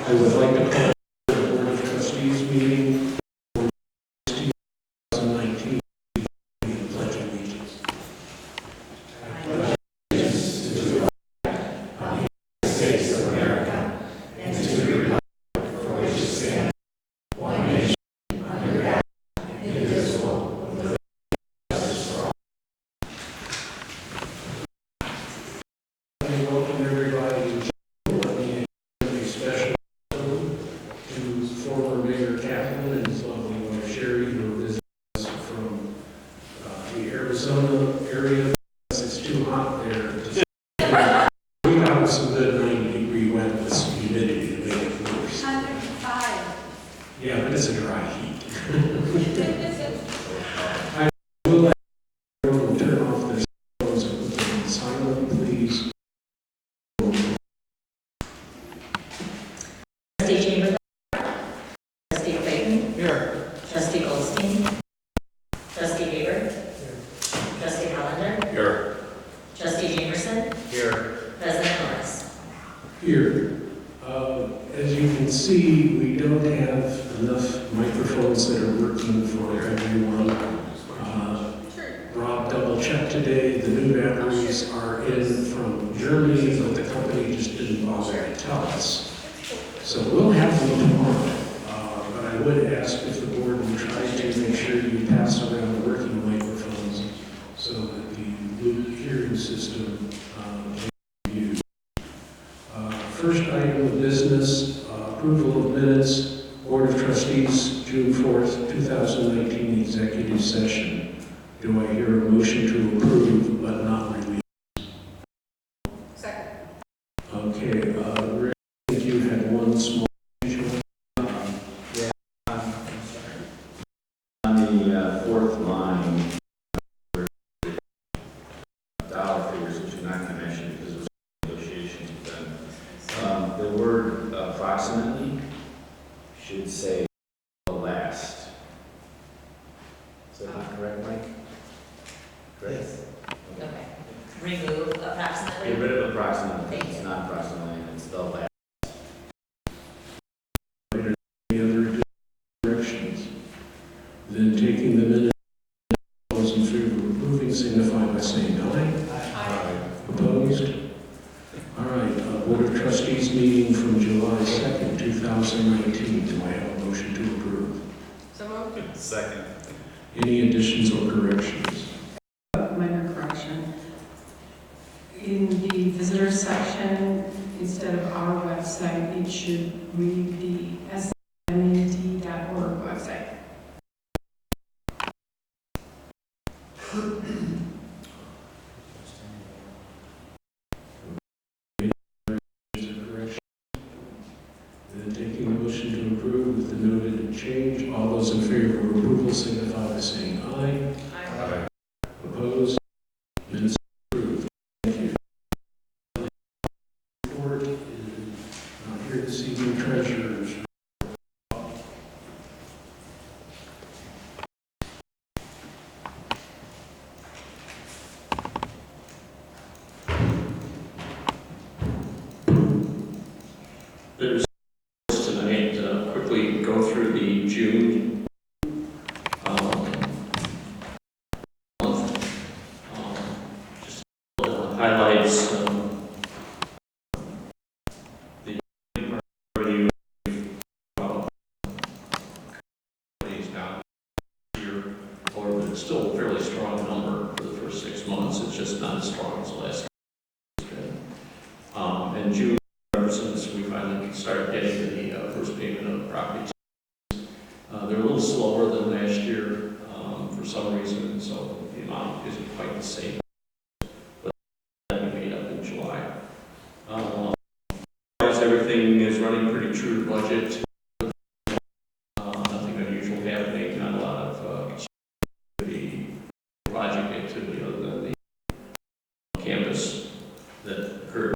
I would like to call the Board of Trustees meeting for 2019 and pledge allegiance. Welcome everybody to a special to former Mayor Kaplan and his lovely wife Sherry, who are visiting us from the Arizona area. It's too hot there. We got some good 90-degree weather with some humidity to make it worse. 105. Yeah, but it's a dry heat. I will let everyone turn off their phones and put them on silent, please. Trustee Chamberlain. Trustee Clayton. Here. Trustee Goldstein. Trustee Haber. Trustee Hollander. Here. Trustee Jamerson. Here. President Norris. Here. As you can see, we don't have enough microphones that are working for everyone. Rob double-checked today. The new batteries are in from Germany, but the company just didn't bother to tell us. So we'll have them tomorrow, but I would ask if the board would try to make sure you pass around working microphones so that the Loop hearing system can be used. First item of business, approval of minutes, Board of Trustees, June 4th, 2019 executive session. Do I hear a motion to approve but not release? Second. Okay, Rick, I think you had one small issue. On the fourth line, dollar figures, which are not going to mention because of negotiations with them. The word approximately should say the last. Is that not correct, Mike? Correct? Okay. Remove approximately. Get rid of approximately. Thank you. It's not approximately, it's the last. Any other directions? Then taking the minutes, all those in favor of approving signify by saying aye. Opposed? All right, Board of Trustees meeting from July 2nd, 2019. Do I have a motion to approve? So moved. Second. Any additions or corrections? Minor correction. In the visitor section, instead of our website, it should read the SMUT.org website. Correction. Then taking the motion to approve with the noted change, all those in favor of approval signify by saying aye. Aye. Opposed? Minutes approved. Thank you. Report is not here this evening. Treasurers. There's tonight, quickly go through the June month. Just highlights the review days now year, or it's still a fairly strong number for the first 6 months. It's just not as strong as the last year. And June, since we finally started getting the first payment of property taxes. They're a little slower than last year for some reason, so the amount isn't quite the same. But that we made up in July. Everything is running pretty true to budget. Nothing unusual happening, not a lot of project activity other than the campus that occurred.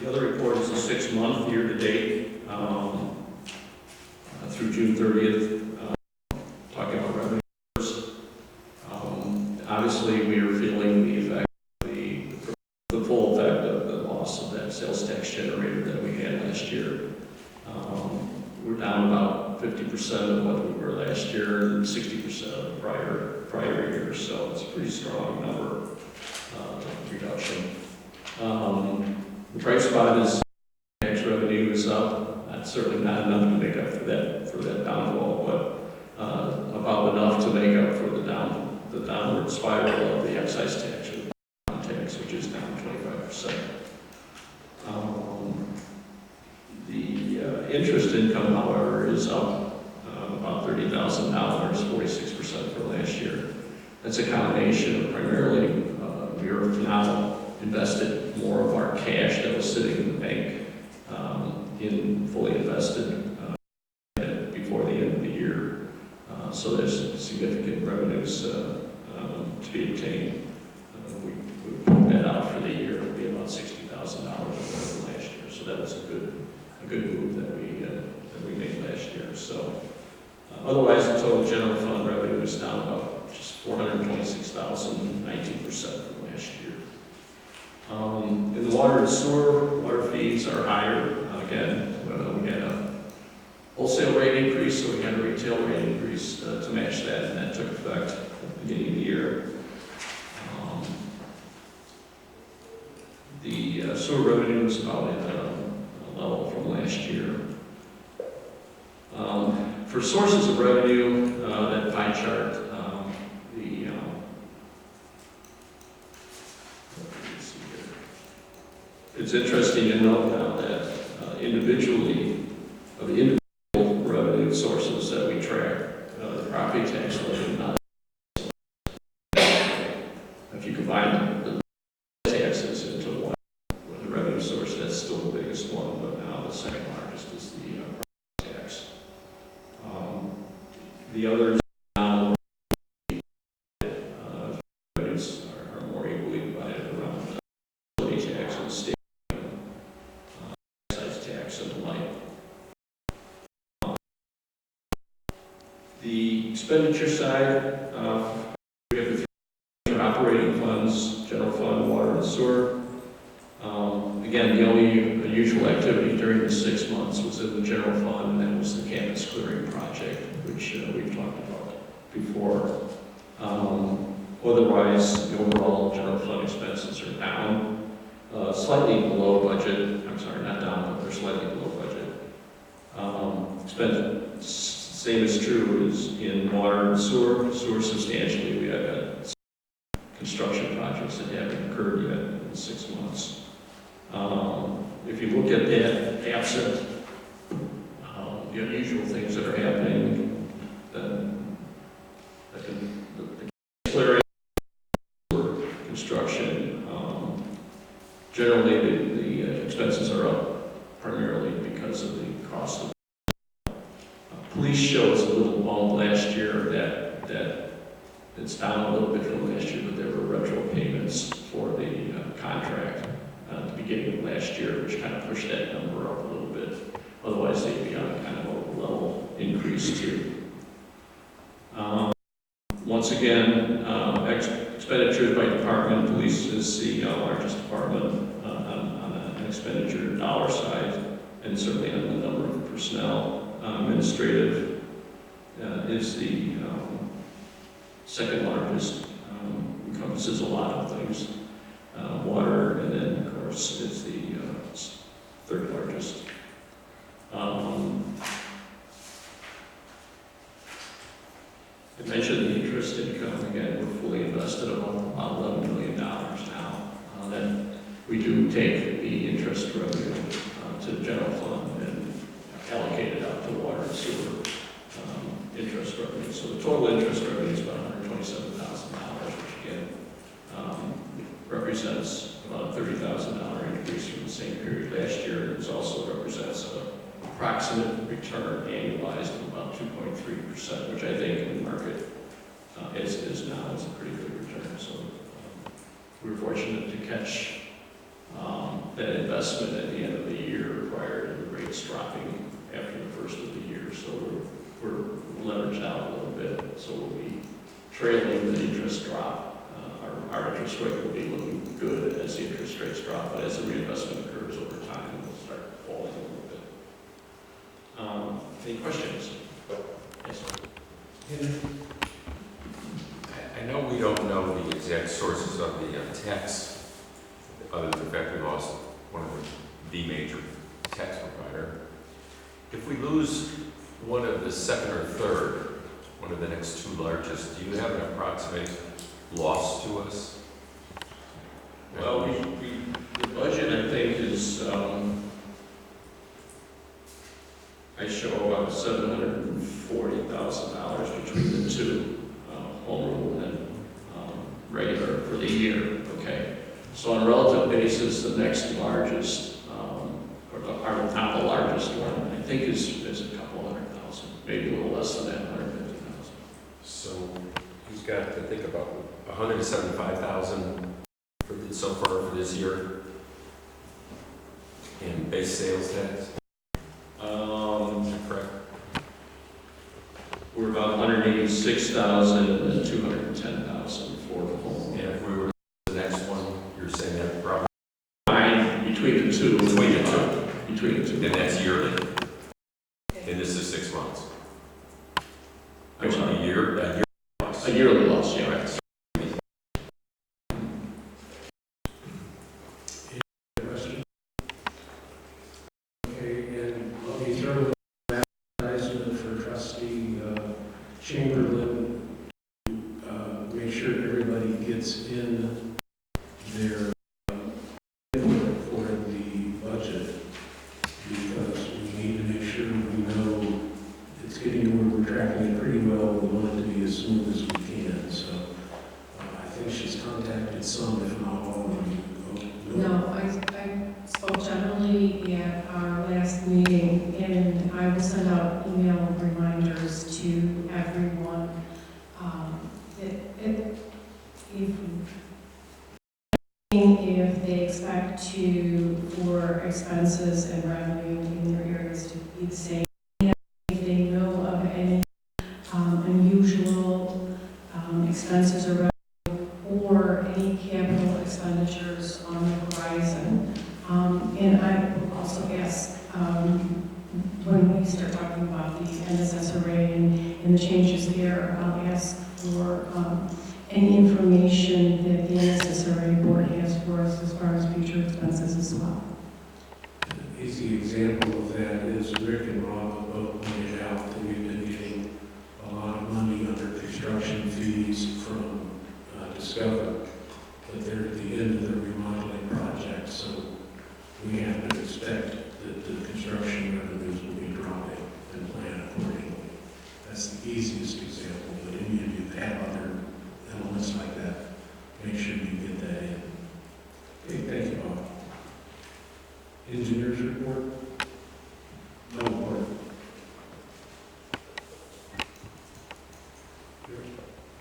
The other report is the 6-month year-to-date through June 30th, talking about revenues. Obviously, we are feeling the effect, the full effect of the loss of that sales tax year. We're down about 50% of what we were last year and 60% of the prior year, so it's a pretty strong number, reduction. The bright spot is tax revenue is up. That's certainly not enough to make up for that downfall, but about enough to make up for the downward spiral of the excise tax, or the tax, which is down 25%. The interest income, however, is up about $30,000, 46% from last year. That's a combination of primarily we have now invested more of our cash that was sitting in the bank in fully invested before the end of the year. So there's significant revenues to be obtained. We put that out for the year. It'll be about $60,000 more than last year. So that was a good move that we made last year. So otherwise, the total general fund revenue is down about just $426,000, 19% from last year. In the water and sewer, water fees are higher. Again, we had a wholesale rate increase, so we had a retail rate increase to match that, and that took effect at the beginning of the year. The sewer revenue is about at a level from last year. For sources of revenue, that pie chart, it's interesting to note now that individually, of the individual revenue sources that we track, the property tax revenue, not if you combine the taxes into one revenue source, that's still the biggest one, but now the second largest is the property tax. The others revenues are more equally divided around utility tax and state excise tax and the like. The expenditure side, we have the three operating funds, general fund, water, and sewer. Again, the only unusual activity during the 6 months was in the general fund, and that was the campus clearing project, which we've talked about before. Otherwise, the overall general fund expenses are down, slightly below budget. I'm sorry, not down, but they're slightly below budget. Same is true as in water and sewer. Sewer substantially, we have construction projects that haven't occurred yet in the 6 months. If you look at that absent the unusual things that are happening, then the clearing, construction, generally the expenses are up primarily because of the cost of police shows a little bump last year that it's down a little bit from last year, but there were retro payments for the contract at the beginning of last year, which kind of pushed that number up a little bit. Otherwise, they'd be on kind of a level increase too. Once again, expenditures by department. Police is the largest department on an expenditure dollar side, and certainly on the number of personnel. Administrative is the second largest, encompasses a lot of things. Water, and then of course is the third largest. I mentioned the interest income again. We're fully invested about $11 million now. Then we do take the interest revenue to the general fund and allocate it out to water and sewer interest revenue. So the total interest revenue is about $127,000, which again represents about a $30,000 increase from the same period last year. It also represents an approximate return annualized of about 2.3%, which I think in the market as it is now is a pretty good return. So we were fortunate to catch that investment at the end of the year prior to the rates dropping after the first of the year. So we're leveraged out a little bit. So we'll be trailing the interest drop. Our interest rate will be looking good as the interest rates drop, but as the reinvestment occurs over time, it will start falling a little bit. Any questions? Yes, sir. I know we don't know the exact sources of the tax, other than the fact we lost one of the major tax provider. If we lose one of the second or third, one of the next two largest, do you have an approximate loss to us? Well, the budget, I think, is, I show about $740,000 between the two, home rule and regular for the year, okay? So on a relative basis, the next largest, or not the largest one, I think is a couple $100,000, maybe a little less than that, 150,000. So he's got to think about 175,000 so far for this year in base sales tax. Is that correct? We're about 186,000 and 210,000 for the home. And if we were the next one, you're saying that probably Between the two. Between the two. Between the two. and that's yearly. And this is 6 months. I'm sorry. A year loss. A yearly loss, yeah. Right. Question? Okay, and let me throw an advertisement for trustee Chamberlain to make sure everybody gets in their input for the budget, because we need to make sure we know it's getting where we're tracking it pretty well. We want it to be as smooth as we can, so I think she's contacted some, if not all of you. No, I spoke generally at our last meeting, and I will send out email reminders to everyone. If they expect for expenses and revenue in their areas to be the same, if they know of any unusual expenses or revenue or any capital expenditures on the horizon. And I will also ask, when we start talking about the NSSRA and the changes there, I'll ask for any information that the NSSRA board has for us as far as future expenses as well. An easy example of that is Rick and Rob both pointed out that we've been getting a lot of money under construction fees from Discover, but they're at the end of the remodeling project, so we have to expect that the construction revenues will be dropping and plan accordingly. That's the easiest example, but any of you have other elements like that, make sure you get that in. Okay, thank you, Bob. Engineers report? No report.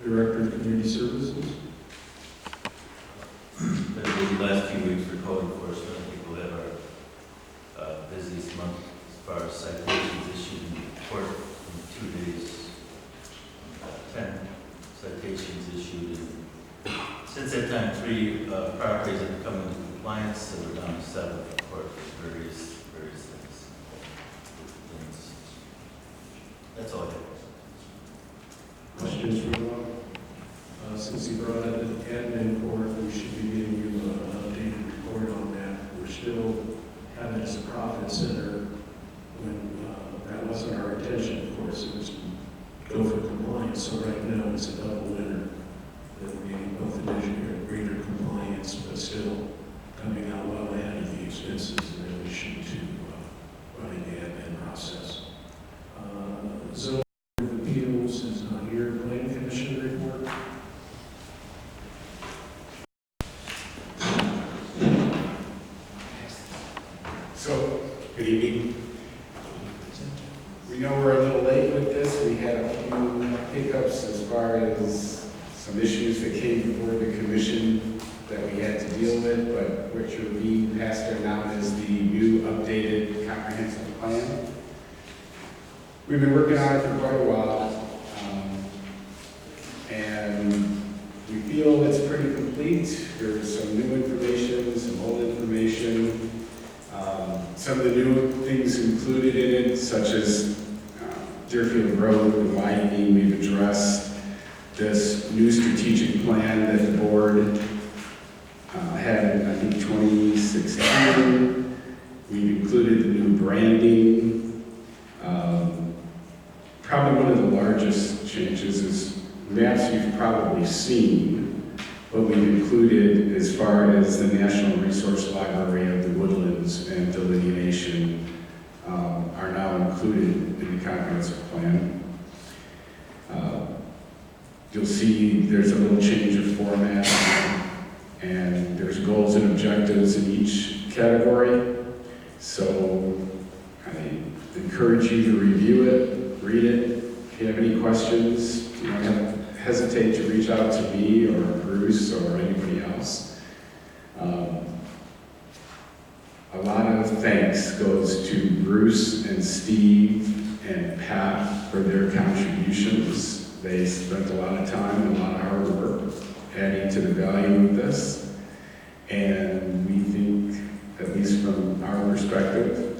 Director of Community Services? Been a busy last few weeks for code enforcement. I think we'll have our busiest month as far as citations issued in court in 2 days. 10 citations issued. And since that time, 3 properties have come into compliance, so we're down to 7 for court for various things. That's all I have. Questions for Rob? Since he brought up the admin court, we should be giving you an updated report on that. We're still having it as a profit center when that wasn't our intention, of course. It was to go for compliance. So right now it's a double winner. That we're getting both additional and greater compliance, but still coming out well ahead of the expenses in relation to running the admin process. Zoning Appeals is not here. Planning Commission report. So, good evening. We know we're a little late with this. We had a few hiccups as far as some issues that came before the commission that we had to deal with, but what you're being passed there now is the new updated comprehensive plan. We've been working on it for quite a while, and we feel it's pretty complete. There's some new information, some old information. Some of the new things included in it, such as Deerfield Road, the widening, we've addressed this new strategic plan that the board had in, I think, 2016. We've included the new branding. Probably one of the largest changes is maps you've probably seen, but we've included as far as the National Resource Library of the Woodlands and delineation are now included in the comprehensive plan. You'll see there's a little change of format, and there's goals and objectives in each category. So I encourage you to review it, read it. If you have any questions, don't hesitate to reach out to me or Bruce or anybody else. A lot of thanks goes to Bruce and Steve and Pat for their contributions. They spent a lot of time and a lot of hard work adding to the value of this. And we think, at least from our perspective,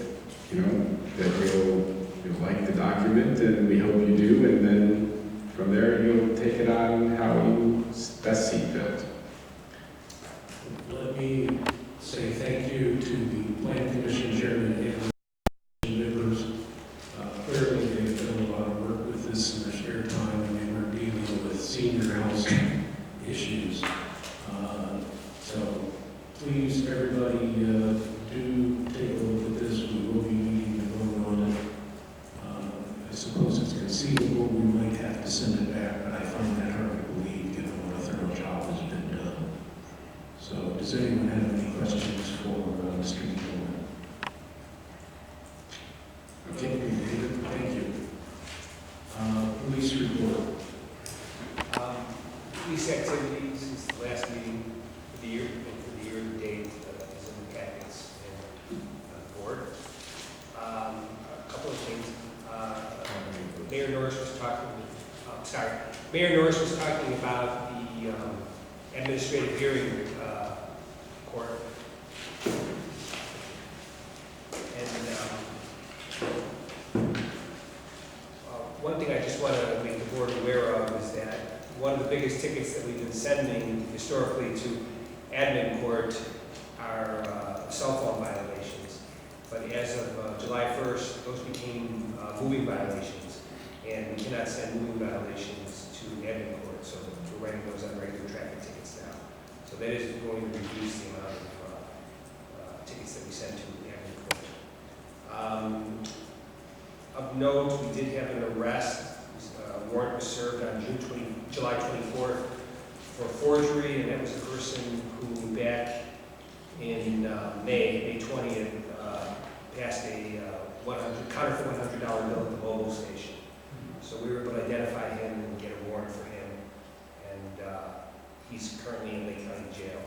that you'll like the document, and we hope you do. And then from there, you'll take it on how you best see fit. Let me say thank you to the Plan Commission Chairman and members. Clearly, they've done a lot of work with this in their spare time, and they were dealing with senior housing issues. So please, everybody, do take a look at this. We will be meeting and voting on it. I suppose it's conceivable we might have to send it back, but I find that hard to believe given what a thorough job has been done. So does anyone have any questions for Mr. Gilman? Okay, David, thank you. Police report. Police activity since the last meeting for the year, and for the year to date is in the packets and on the board. A couple of things. Mayor Norris was talking. Mayor Norris was talking about the administrative hearing court. And one thing I just want to make the board aware of is that one of the biggest tickets that we've been sending historically to admin court are cell phone violations. But as of July 1st, those became moving violations. And we cannot send moving violations to admin court, so we're writing those on regular traffic tickets now. So that is going to reduce the amount of tickets that we send to admin court. Of note, we did have an arrest. Warrant was served on July 24th for forgery, and that was a person who back in May 20th, passed a counterfeit $100 bill at the mobile station. So we were able to identify him and get a warrant for him, and he's currently in Lake County Jail.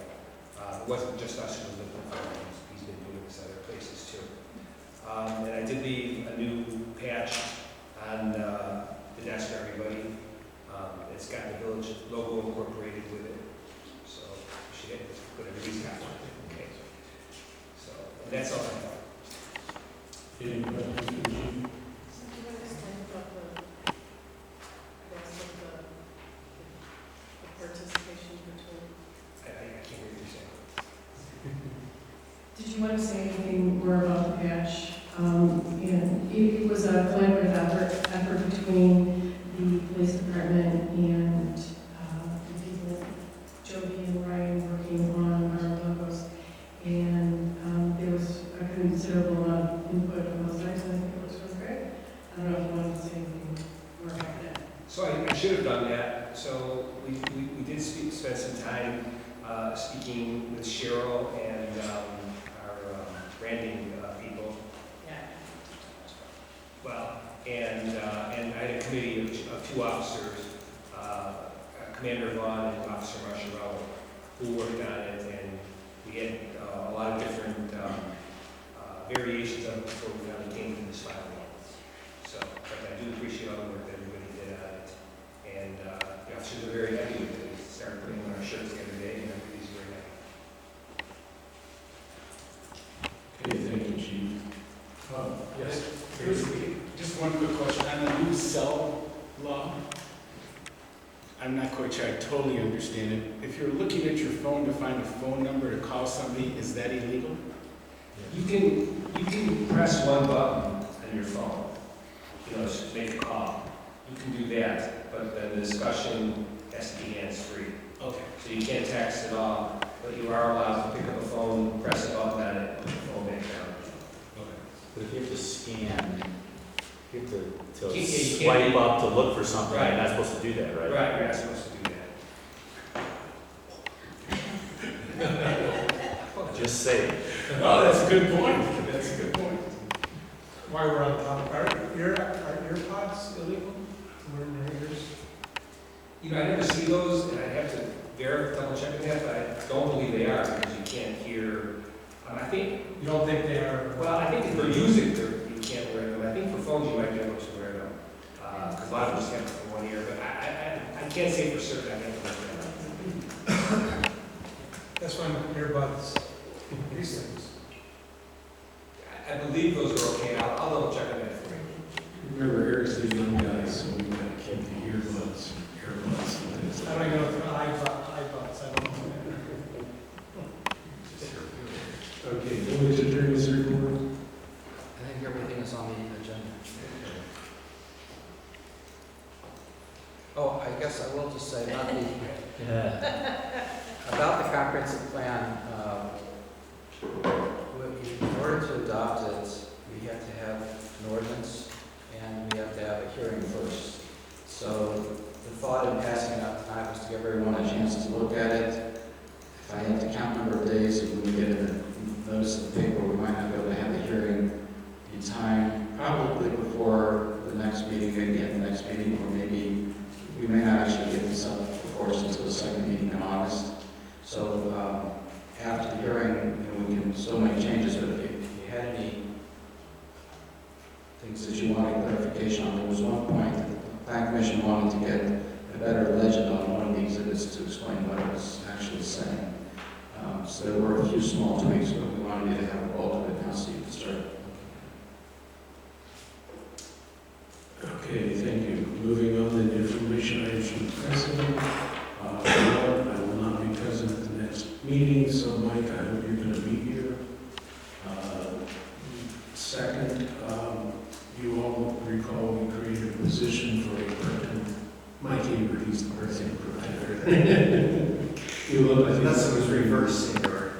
It wasn't just us who was looking for him, he's been doing this other places too. And I did leave a new patch on the desk for everybody. It's got the village logo incorporated with it, so she did put everybody's got one. Okay. So and that's all I have. Any questions for the chief? Participation between. I can't hear you saying. Did you want to say anything more about the patch? And it was a collaborative effort between the police department and the people, Jody and Ryan, working on our logos. And there was a considerable amount of input on both sides, and I think it was great. I don't know if you wanted to say anything more about that. So I should have done that. So we did spend some time speaking with Cheryl and our branding people. Yeah. Well, and I had a committee of two officers, Commander Vaughn and Officer Marshall, who worked on it, and we had a lot of different variations of it before we finally came to this final one. So, but I do appreciate all the work that everybody did on it, and the officers are very happy with it. We started putting on our shirts the other day, and everybody's very happy. Okay, thank you, chief. Yes. Just one quick question. On the new cell law, I'm not quite sure I totally understand it. If you're looking at your phone to find a phone number to call somebody, is that illegal? You can press one button on your phone, just make a call. You can do that, but then the discussion has to be hands-free. Okay. So you can't text at all, but you are allowed to pick up a phone, press a button on it, put the phone back down. But if you have to scan, you have to You can't- swipe up to look for something, Right. you're not supposed to do that, right? Right, you're not supposed to do that. Just say it. Oh, that's a good point. That's a good point. While we're on topic, are earpods illegal? Wearing your ears? I never see those, and I have to double check that, but I don't believe they are, because you can't hear, I think, You don't think they are? well, I think if for music, you can't wear them. I think for phones, you might be able to wear them, because a lot of us have them for one ear, but I can't say for certain, I have to look that up. That's why my earbuds, these things. I believe those are okay, I'll double check on that for you. Remember, Eric's the young guy, so we gotta keep the earbuds, airbuds and things I like don't that. know if they're iPods, I don't know. Okay, village attorney's report. I think everything is on the agenda. Oh, I guess I will just say about the comprehensive plan, in order to adopt it, we have to have an ordinance and we have to have a hearing first. So the thought in passing it out tonight was to give everyone a chance to look at it. If I had to count number of days, if we get a notice in the paper, we might not be able to have the hearing in time, probably before the next meeting, maybe at the next meeting, or maybe we may not actually get this up before us until the second meeting in August. So after the hearing, we can still make changes, but if you had any things that you wanted clarification on, there was one point that the Plan Commission wanted to get a better legend on one of the exhibits to explain what it was actually saying. So there were a few small tweaks, but we wanted you to have a bulk of it now so you can start. Okay, thank you. Moving on to the information items from the president. I will not be present at the next meeting, so Mike, I hope you're going to be here. Second, you all recall we created a position for a part-time, Mike Haber, he's the person provider. You look like Unless it was reversing or.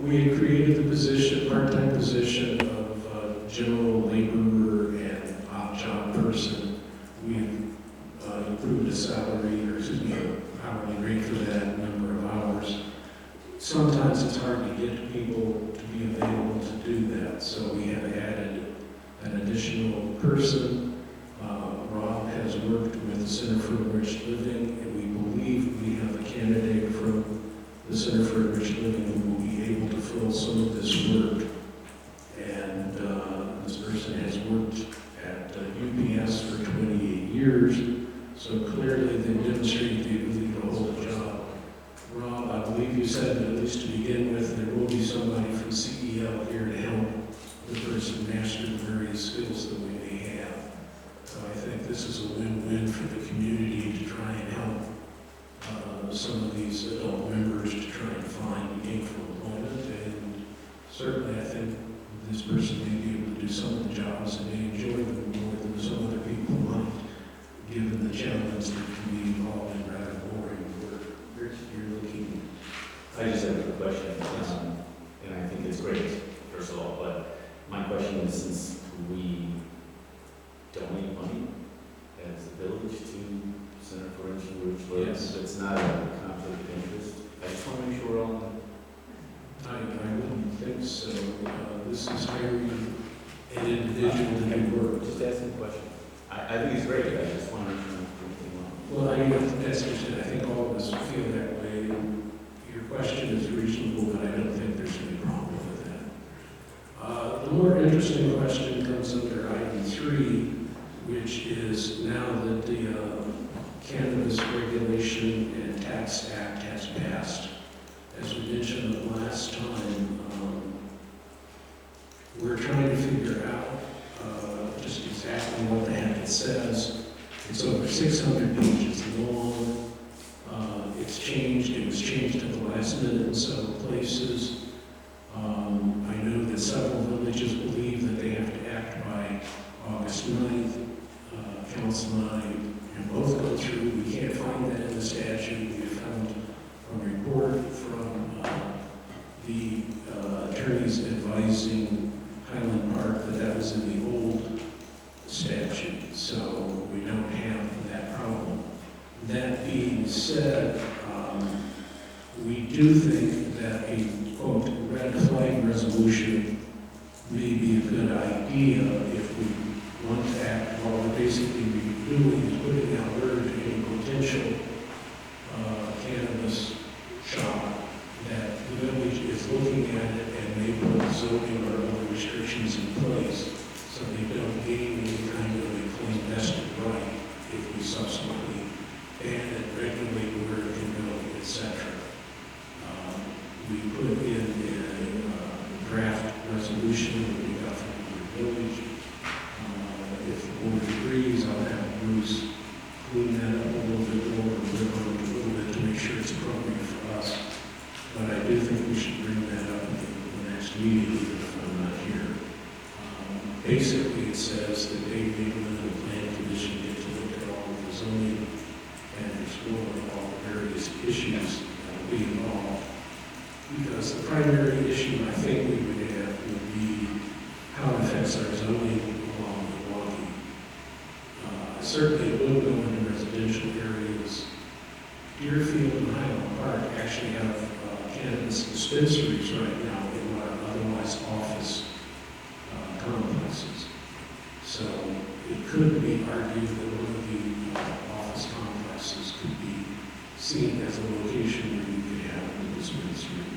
We had created the position, part-time position of general laborer and odd job person. We improved the salary, or excuse me, hourly rate for that number of hours. Sometimes it's hard to get people to be available to do that, so we have added an additional person. Rob has worked with the Center for Enriched Living, and we believe we have a candidate from the Center for Enriched Living who will be able to fill some of this work. And this person has worked at UPS for 28 years, so clearly they demonstrated the ability to hold a job. Rob, I believe you said that at least to begin with, there will be somebody from CEL here to help the person master the various skills that we may have. So I think this is a win-win for the community to try and help some of these adult members to try and find gainful employment. And certainly I think this person may be able to do some of the jobs and may enjoy them more than some other people might, given the challenge that can be involved in rather boring work. You're looking. I just have a quick question, and I think it's great, first of all, but my question is, since we donate money as a village to Center for Enriched Living, Yes. it's not a conflict of interest. I just want to make sure we're all. I wouldn't think so. This is hiring an individual to do work. Just asking a question. I think it's great, I just want to make sure I'm everything wrong. Well, I think all of us feel that way. Your question is reasonable, but I don't think there's any problem with that. The more interesting question comes under item 3, which is now that the Cannabis Regulation and Tax Act has passed. As we mentioned the last time, we're trying to figure out 600 pages long. It's changed, it was changed at the last minute in several places. I know that several villages believe that they have to act by August 9th. Council and I both go through, we can't find that in the statute. We found a report from the attorneys advising Highland Park that that was in the old statute, so we don't have that problem. That being said, we do think that a, quote, red flag resolution may be a good idea if we want to act while we're basically doing is putting out word to any potential cannabis shop that the village is looking at it and may put zoning or other restrictions in place so they don't gain any kind of a claim vested right if we subsequently ban it, regulate where it can go, etc. We put in a draft resolution that we got from the village. If the board agrees, I'll have Bruce clean that up a little bit more, work on it a little bit to make sure it's appropriate for us. But I do think we should bring that up at the next meeting, even if I'm not here. Basically, it says that Dave Newman and the Plan Commission get to look at all of the zoning and explore all the various issues that will be involved. Because the primary issue I think we would have would be how it affects our zoning along Milwaukee. Certainly it will go into residential areas. Deerfield and Highland Park actually have cannabis dispensaries right now in what are otherwise office complexes. So it could be argued that one of the office complexes could be seen as a location where you could have a dispensary,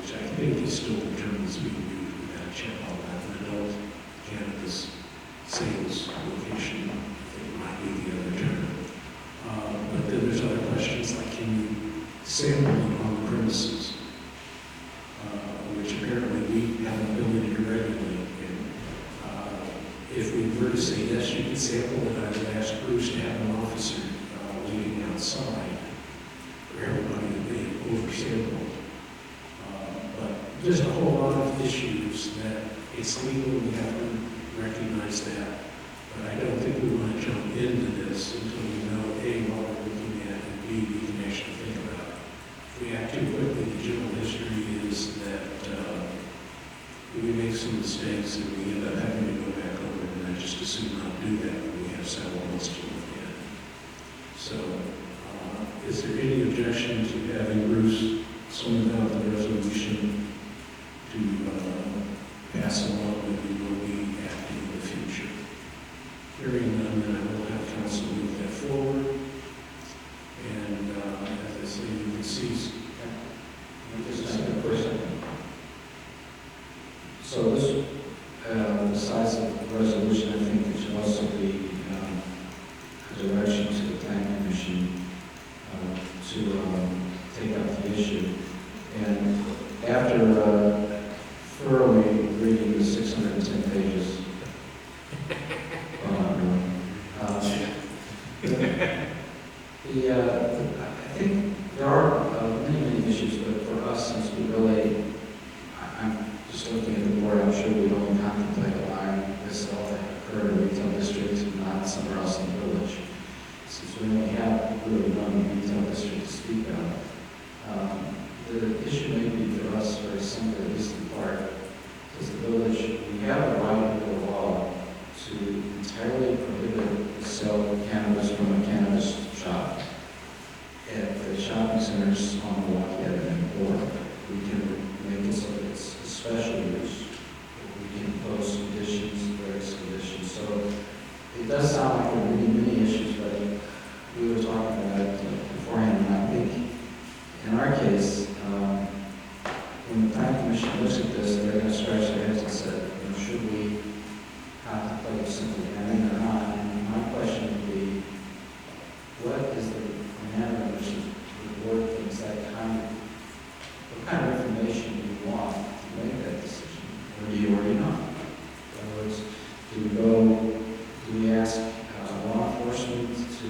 which I think is still the term that's being used. We've got to check all that. An adult cannabis sales location, I think might be the other term. But then there's other questions like, can you sample it on the premises, which apparently we have an ability to regulate. And if we were to say yes, you can sample it, I would ask Bruce to have an officer waiting outside for everybody to be oversampled. But there's a whole lot of issues that it's legal, we have to recognize that. But I don't think we want to jump into this until we know A, what we're looking at, and B, we can actually think about it. If we act too quickly, the general history is that we make some mistakes and we end up having to go back over it, and I just assume not do that when we have several months to look at it. So, is there any objection to having Bruce swing out the resolution to pass along that we will be acting in the future? Hearing none, then I will have council move that forward. And as I say, you can see. So this, besides the resolution, I think it should also be a direction to the Plan Commission to take up the issue. And after thoroughly reading the 610 pages, I think there are many issues, but for us, since we really, I'm just looking at the board, I'm sure we don't contemplate allowing this all to occur in a retail district and not somewhere else in the village. Since we only have really one retail district to speak of, the issue may be for us very simple, at least in part, because the village, we have a right under the law to entirely prohibit the sale of cannabis from a cannabis shop at the shopping centers on Milwaukee Avenue, or we can make it so that it's a special use. We can impose conditions, various conditions. So it does sound like there are many issues, but we were talking about it beforehand, and I think in our case, when the Plan Commission looks at this, they're going to scratch their heads and say, should we contemplate simply banning or not? And my question would be, what is the manner in which the board thinks what kind of information do you want to make that decision? Or do you already know? In other words, do we ask law enforcement to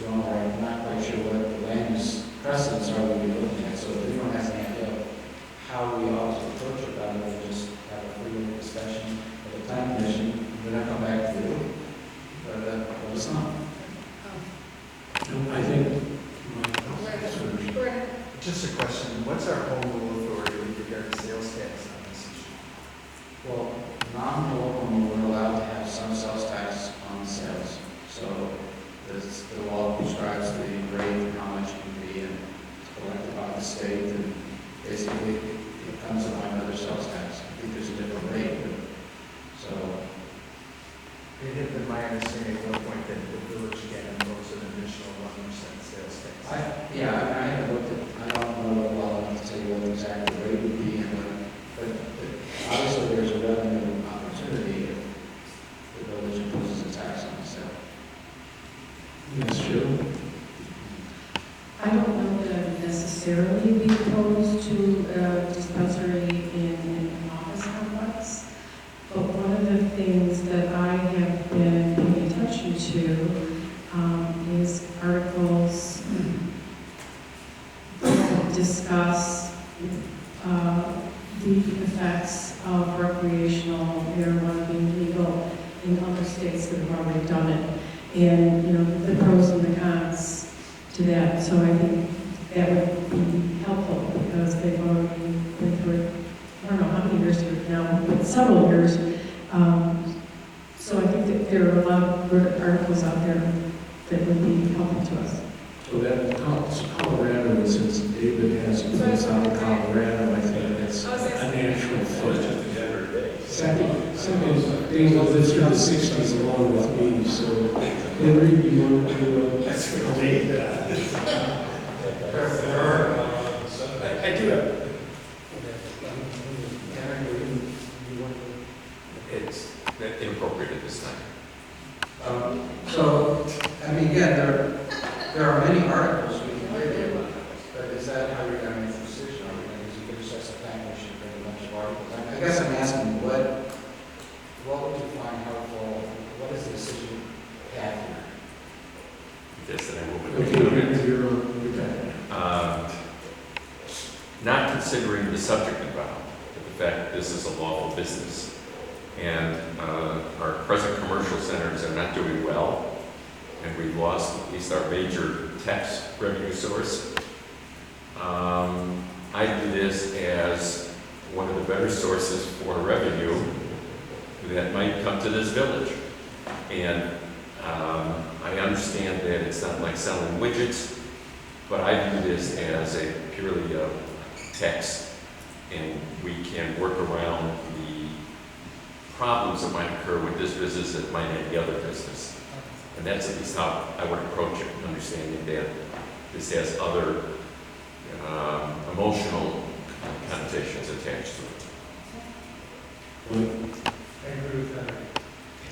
wrong, or I'm not quite sure what the land use precedents are that we're looking at. So if anyone has an idea of how we ought to approach it, rather than just have a free discussion at the planning commission, then I'll come back to you. But it's not. I think, Just a question, what's our home rule authority with regard to sales tax on this issue? Well, non-local, we're allowed to have some sales tax on sales. So the law prescribes the rate and how much it can be, and it's collected by the state, and basically it comes in line with other sales tax. I think there's a different rate, but, so. It had been my understanding at one point that the village can impose an additional 1% sales tax. I haven't looked at, I don't know well enough to tell you what the exact rate would be, and but obviously there's a revenue opportunity if the village imposes a tax on the sale. yes, Joe? I don't know that I would necessarily be opposed to a dispensary in an office complex, but one of the things that I have been paying attention to is articles that discuss the effects of recreational marijuana being legal in other states that have already done it, and, you know, the pros and the cons to that. So I think that would be helpful because they've already been through it, I don't know how many years now, but several years. So I think that there are a lot of good articles out there that would be helpful to us. So that Colorado, and since David has a place out in Colorado, I think that's a natural fit. Second, David lives through the 60s along with me, so Henry, you want to take that? I do have. It's inappropriate at this time. So, I mean, again, there are many articles we can read about, but is that how you're going to make the decision? Are we going to give us a plan, we should bring a bunch of articles? I guess I'm asking, what would you find helpful? What is the decision you have here? Yes, and I will. Okay, you're back. Not considering the subject involved, but the fact that this is a lawful business. And our present commercial centers are not doing well, and we've lost at least our major tax revenue source. I view this as one of the better sources for revenue that might come to this village. And I understand that it's not like selling widgets, but I view this as a purely tax, and we can work around the problems that might occur with this business that might any other business. And that's at least how I would approach it, understanding that this has other emotional connotations attached to it. I agree with that.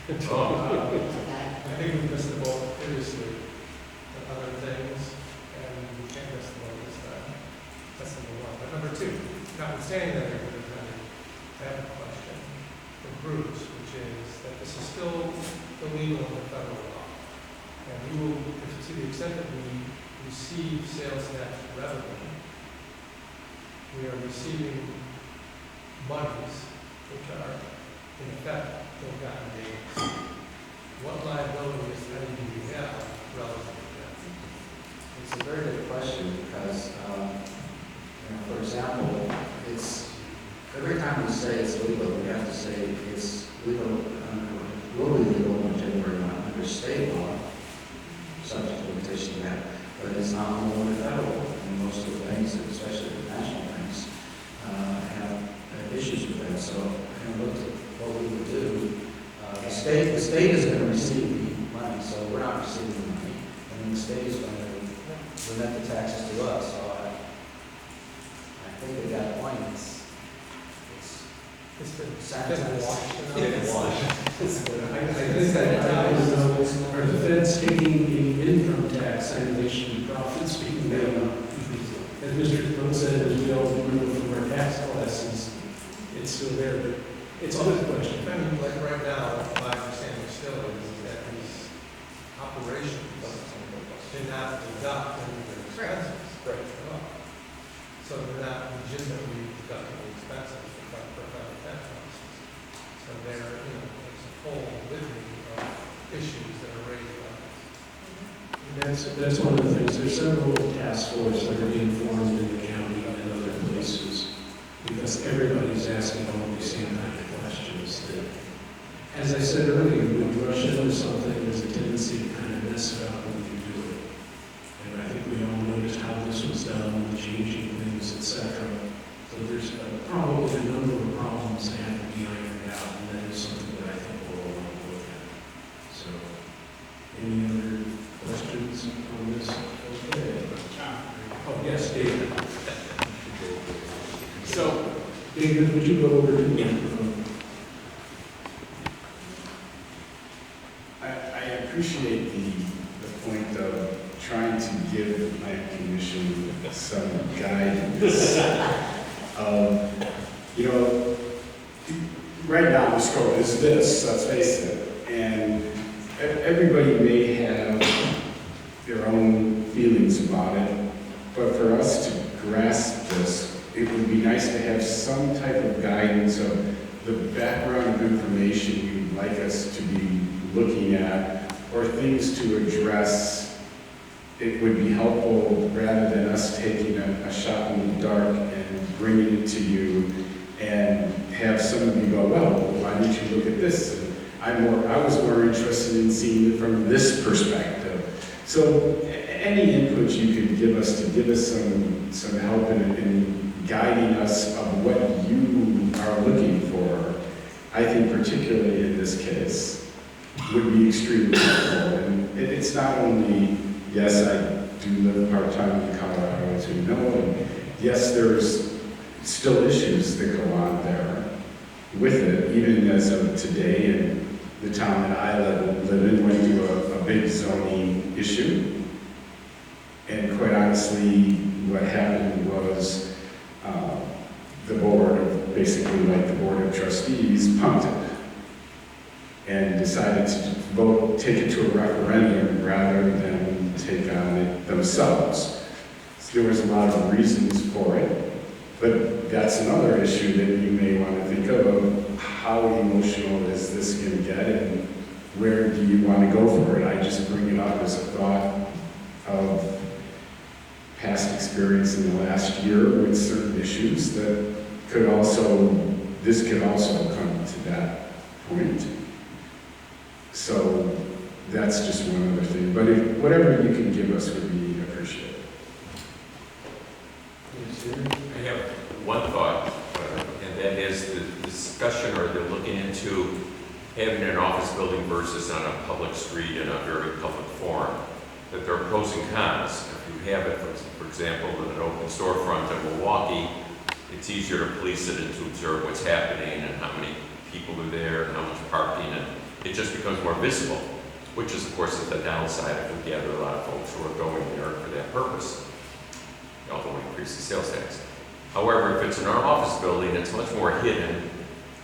I think we missed the boat previously with other things, and we can't miss the boat this time. That's number one. But number two, notwithstanding that, I have a question for Bruce, which is that this is still illegal in the federal law. And we will, to the extent that we receive sales tax revenue, we are receiving monies which are, in effect, ill-gotten gains. What liability, if any, do we have relative to that? It's a very good question because, for example, it's every time we say it's legal, we have to say it's legal, will be legal in January 1 under state law, subject to limitation to that, but it's not only federal. And most of the banks, especially the national banks, have issues with that. So I looked at what we would do. The state is going to receive the money, so we're not receiving the money. I mean, the state is going to remit the taxes to us. So I think at that point, It's been sanitized. washed. I think that are the feds taking the income tax and they should profit speaking down. As Mr. Cook said, as we all remember from our tax classes, it's still there, but it's always a question. I mean, like right now, my understanding still is that these operations to not deduct any of their expenses. Right. At all. So they're not legitimately deductible expenses for federal tax purposes. So there, you know, there's a whole litany of issues that are raised on this. That's one of the things, there's several task forces that are being formed in the county and other places, because everybody's asking all the same kind of questions. That, as I said earlier, when you rush into something, there's a tendency to kind of mess it up when you do it. And I think we all noticed how this was done, the changing things, et cetera. So there's probably a number of problems that have to be ironed out, and that is something that I think we'll all want to look at. So, any other questions on this? Okay. Oh, yes, David. So, David, would you go over to me? I appreciate the point of trying to give the plan commission some guidance. You know, right now the scope is this, let's face it, and everybody may have their own feelings about it, but for us to grasp this, it would be nice to have some type of guidance of the background of information you'd like us to be looking at, or things to address. It would be helpful rather than us taking a shot in the dark and bringing it to you and have some of you go, well, why don't you look at this? And I was more interested in seeing it from this perspective. So any input you could give us to give us some help in guiding us of what you are looking for, I think particularly in this case, would be extremely helpful. And it's not only, yes, I do live part-time in Colorado, as you know, and yes, there's still issues that go on there with it, even as of today, in the town that I live in went through a big zoning issue. And quite honestly, what happened was the board, basically like the board of trustees, punted and decided to take it to a referendum rather than take on it themselves. So there was a lot of reasons for it, but that's another issue that you may want to think of how emotional is this going to get and where do you want to go for it? I just bring it up as a thought of past experience in the last year with certain issues that this could also come to that point. So that's just one other thing. But whatever you can give us would be appreciated. I have one thought, and that is the discussion, or they're looking into having an office building versus on a public street in a very public forum, that there are pros and cons. If you have it, for example, in an open storefront in Milwaukee, it's easier to police it and to observe what's happening and how many people are there and how much parking, and it just becomes more visible, which is, of course, the downside if we gather a lot of folks who are going there for that purpose, although we increase the sales tax. However, if it's in our office building, it's much more hidden,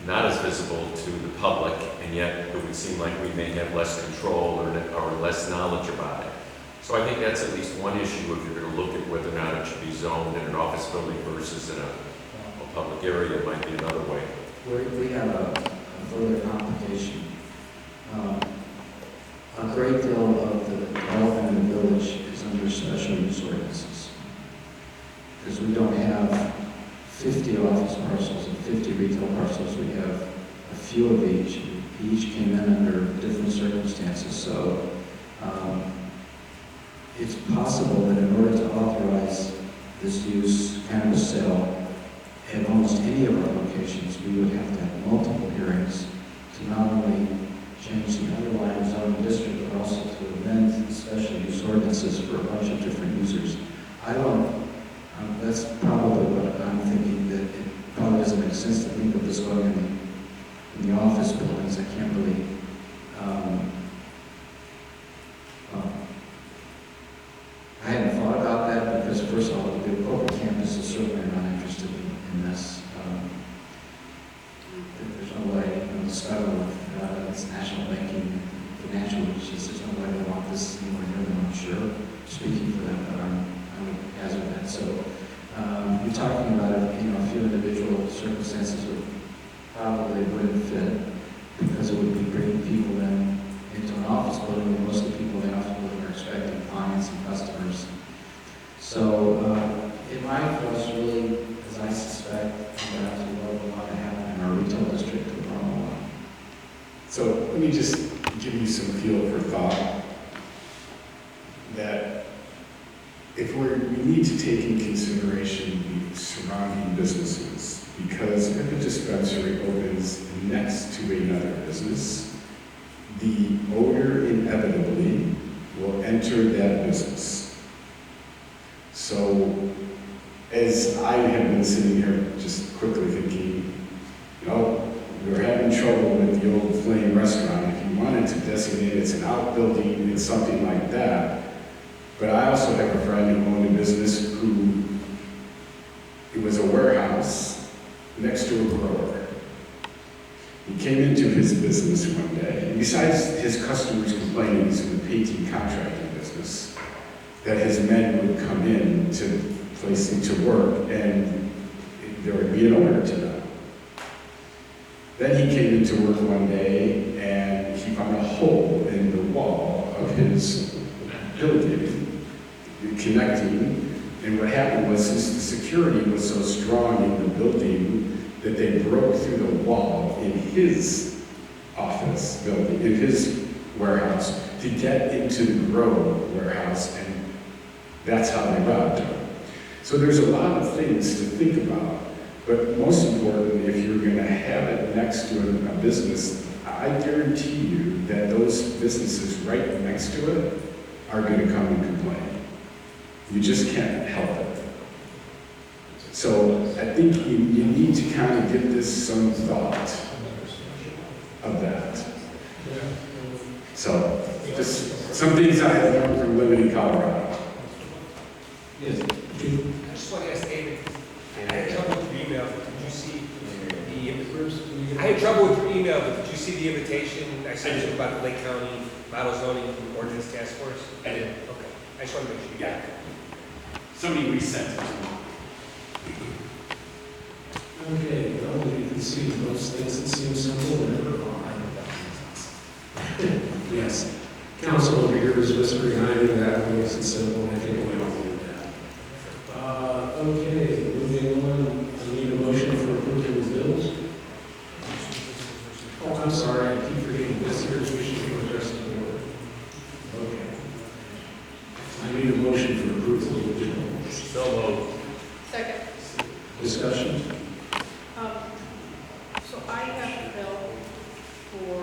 not as visible to the public, and yet it would seem like we may have less control or less knowledge about it. So I think that's at least one issue if you're going to look at whether or not it should be zoned in an office building versus in a public area. It might be another way. We have a further complication. A great deal of the development in the village is under special use ordinances. Because we don't have 50 office parcels and 50 retail parcels. We have a few of each. Each came in under different circumstances. So it's possible that in order to authorize this use cannabis sale at almost any of our locations, we would have to have multiple hearings to not only change the underlying zoning district, but also to amend the special use ordinances for a bunch of different users. That's probably what I'm thinking, that it probably doesn't make sense to think of this going in the office buildings. I can't really, I hadn't thought about that because first of all, the corporate campus is certainly not interested in this. There's no way, the Scotland, it's national banking, financial issues, there's no way they want this anywhere near them, I'm sure. speaking for them, but I would hazard that. So, you're talking about, a few individual circumstances would probably wouldn't fit, because it would be bringing people then into an office building where most of the people in the office building are expecting clients and customers. So, it might for us really, as I suspect, come back to what we want to have in our retail district of Normal. So let me just give you some fuel for thought, that if we need to take in consideration the surrounding businesses, because if a dispensary opens next to another business, the odor inevitably will enter that business. So as I have been sitting here just quickly thinking, we're having trouble with the old Flame restaurant. If you wanted to designate it's an outbuilding, it's something like that. But I also have a friend who owned a business it was a warehouse next to a grower. He came into his business one day, and besides his customers complaining he's in the painting contracting business, that his men would come in to place him to work, and there would be an odor to them. Then he came into work one day, and he found a hole in the wall of his building, connecting, and what happened was, since the security was so strong in the building, that they broke through the wall in his office building, in his warehouse, to get into the grow warehouse, and that's how they robbed him. So there's a lot of things to think about, but most important, if you're going to have it next to a business, I guarantee you that those businesses right next to it are going to come and complain. You just can't help it. So I think you need to kind of give this some thought of that. So just some things I have learned from living in Colorado. Yes. I just want to ask David, I had trouble with your email, but did you see I had trouble with your email, but did you see the invitation I sent you about the Lake County Model Zoning Ordinance Task Force? I did. Okay, I just want to make sure you got it. Somebody resent it to me. Okay, well, you can see those things that seem simple never are. Yes. Council over here is whispering, I knew that makes it simple, I think we all knew that. Okay, moving on, I need a motion for approval of bills. Oh, I'm sorry, I keep forgetting this here, we should be addressed in order. Okay. I need a motion for approval of bills. So moved. Second. Discussion? So I have a bill for,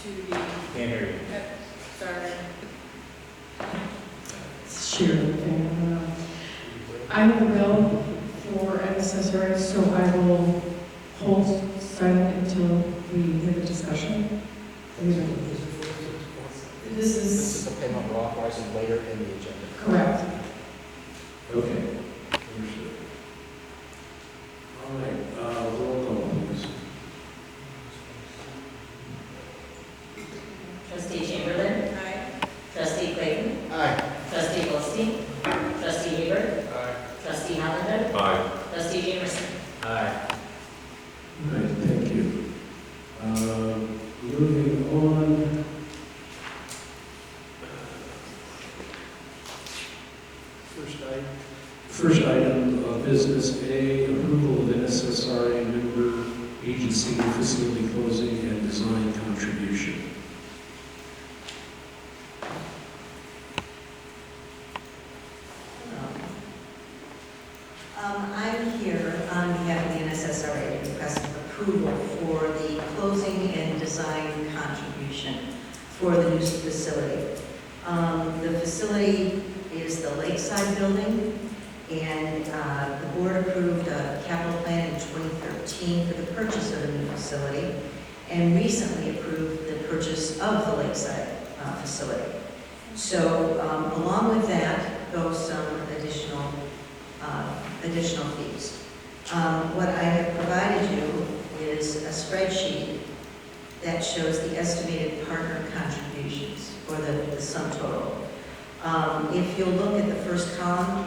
to the, Can't hear you. sorry, Share. I have a bill for an accessory, so I will hold silent until we have a discussion. This This is is the payment we're authorizing later in the agenda. correct. Okay. Understood. All right, roll call, please. Trustee Chamberlain. aye. Trustee Clayton. Aye. Trustee Goldstein. Trustee Haber. Aye. Trustee Hollander. Aye. Trustee Jamerson. Aye. All right, thank you. Moving on. First item of business A, approval of NSSRA member agency facility closing and design contribution. I'm here on behalf of the NSSRA to request approval for the closing and design contribution for the new facility. The facility is the Lakeside Building, and the board approved a capital plan in 2013 for the purchase of a new facility, and recently approved the purchase of the Lakeside facility. So along with that goes some additional fees. What I have provided you is a spreadsheet that shows the estimated partner contributions for the sum total. If you'll look at the first column,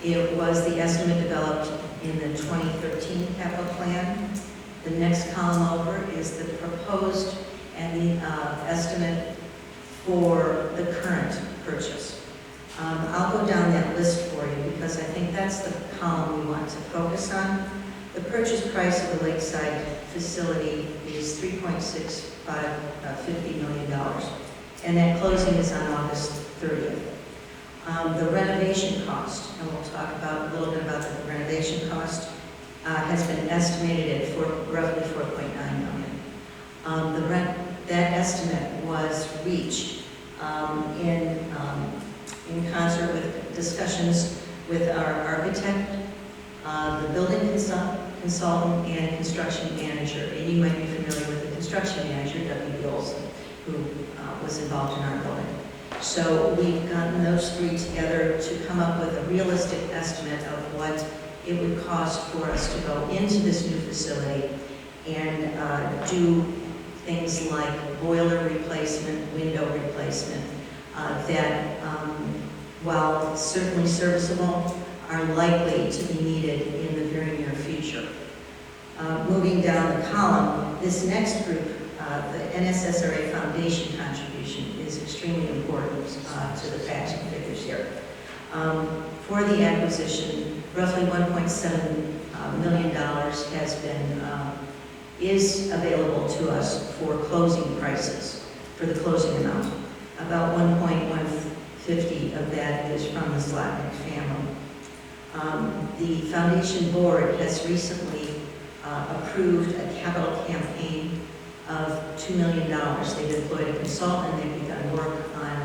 it was the estimate developed in the 2013 capital plan. The next column over is the proposed and the estimate for the current purchase. I'll go down that list for you because I think that's the column we want to focus on. The purchase price of the Lakeside facility is $3.6550 million, and that closing is on August 30th. The renovation cost, and we'll talk about a little bit about the renovation cost, has been estimated at roughly $4.9 million. That estimate was reached in concert with discussions with our architect, the building consultant, and construction manager. And you might be familiar with the construction manager, W.B. Olson, who was involved in our building. So we've gotten those three together to come up with a realistic estimate of what it would cost for us to go into this new facility and do things like boiler replacement, window replacement, that while certainly serviceable, are likely to be needed in the very near future. Moving down the column, this next group, the NSSRA Foundation contribution, is extremely important to the facts and figures here. For the acquisition, roughly $1.7 million has been is available to us for closing prices, for the closing amount. About 1.150 of that is from the Slotnick family. The foundation board has recently approved a capital campaign of $2 million. They've employed a consultant, they've begun work on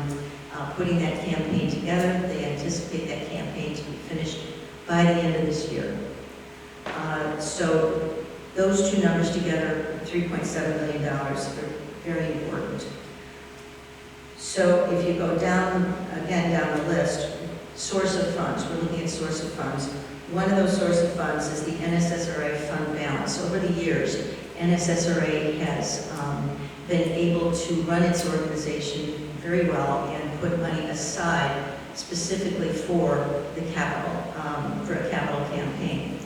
putting that campaign together. They anticipate that campaign to be finished by the end of this year. So those two numbers together, $3.7 million, are very important. So if you go down, again, down the list, source of funds, we're looking at source of funds. One of those source of funds is the NSSRA fund balance. Over the years, NSSRA has been able to run its organization very well and put money aside specifically for the capital, for a capital campaign.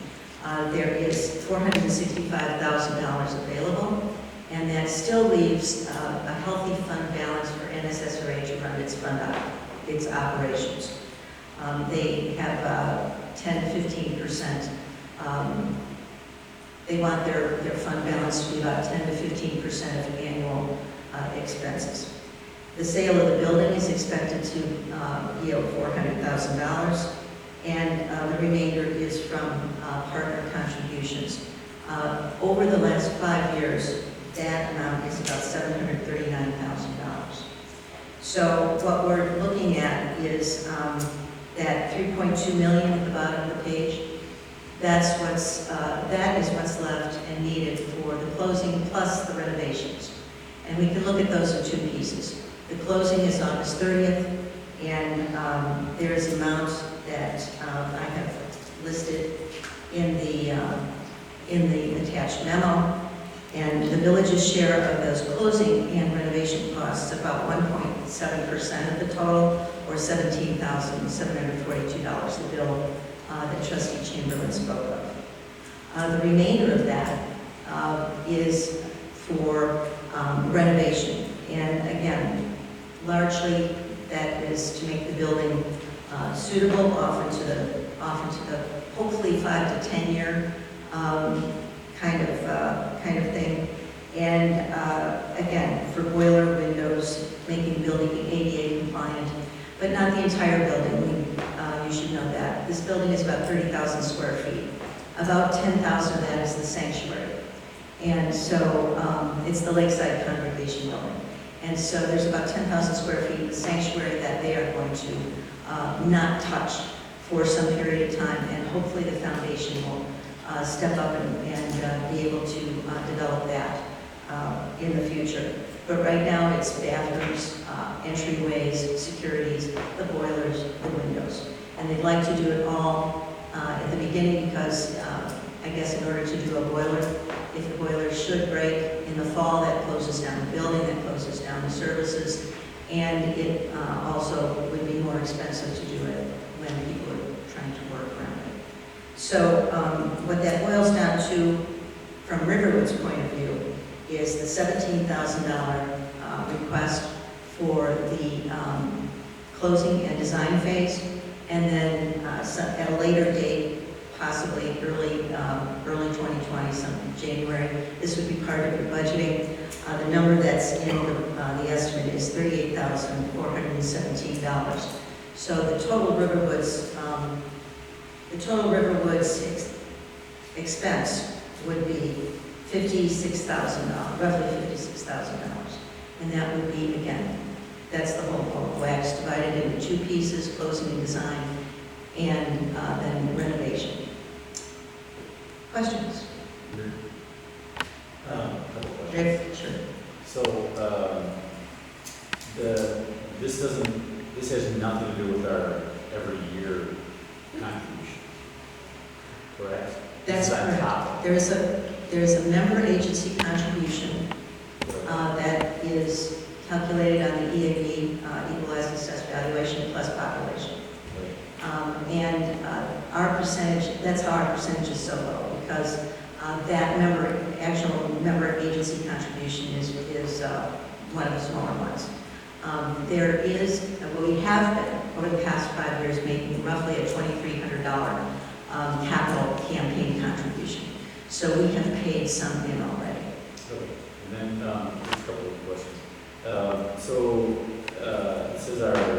There is $465,000 available, and that still leaves a healthy fund balance for NSSRA to run its operations. They have 10 to 15%. They want their fund balance to be about 10 to 15% of annual expenses. The sale of the building is expected to yield $400,000, and the remainder is from partner contributions. Over the last 5 years, that amount is about $739,000. So what we're looking at is that $3.2 million at the bottom of the page. That is what's left and needed for the closing plus the renovations. And we can look at those in two pieces. The closing is August 30th, and there is an amount that I have listed in the attached memo. And the village's share of those closing and renovation costs is about 1.7% of the total, or $17,742, the bill that Trustee Chamberlain spoke of. The remainder of that is for renovation. And again, largely that is to make the building suitable, often to the hopefully 5 to 10 year kind of thing. And again, for boiler, windows, making the building ADA compliant, but not the entire building. You should know that. This building is about 30,000 square feet. About 10,000 of that is the sanctuary. And so it's the Lakeside Congregation Building. And so there's about 10,000 square feet in the sanctuary that they are going to not touch for some period of time, and hopefully the foundation will step up and be able to develop that in the future. But right now it's bathrooms, entryways, securities, the boilers, the windows. And they'd like to do it all at the beginning because I guess in order to do a boiler, if the boiler should break in the fall, that closes down the building, that closes down the services, And it also would be more expensive to do it when people are trying to work around it. So what that boils down to, from Riverwood's point of view, is the $17,000 request for the closing and design phase, and then at a later date, possibly early 2020, some January, this would be part of your budgeting. The number that's in the estimate is $38,417. So the total Riverwoods expense would be $56,000, roughly $56,000. And that would be, again, that's the whole ball of wax divided into two pieces, closing and design, and then renovation. Questions? Couple questions. Rick? Sure. So, this has nothing to do with our every year contribution, correct? That's This is on correct. top of There is a member agency contribution it. that is calculated on the EAV, equalized assessed valuation plus population. And our percentage, that's how our percentage is so low, because that actual member agency contribution is one of the smaller ones. There is, we have been, over the past 5 years, making roughly a $2,300 capital campaign contribution. So we have paid some in already. Okay, and then, just a couple of questions. This is our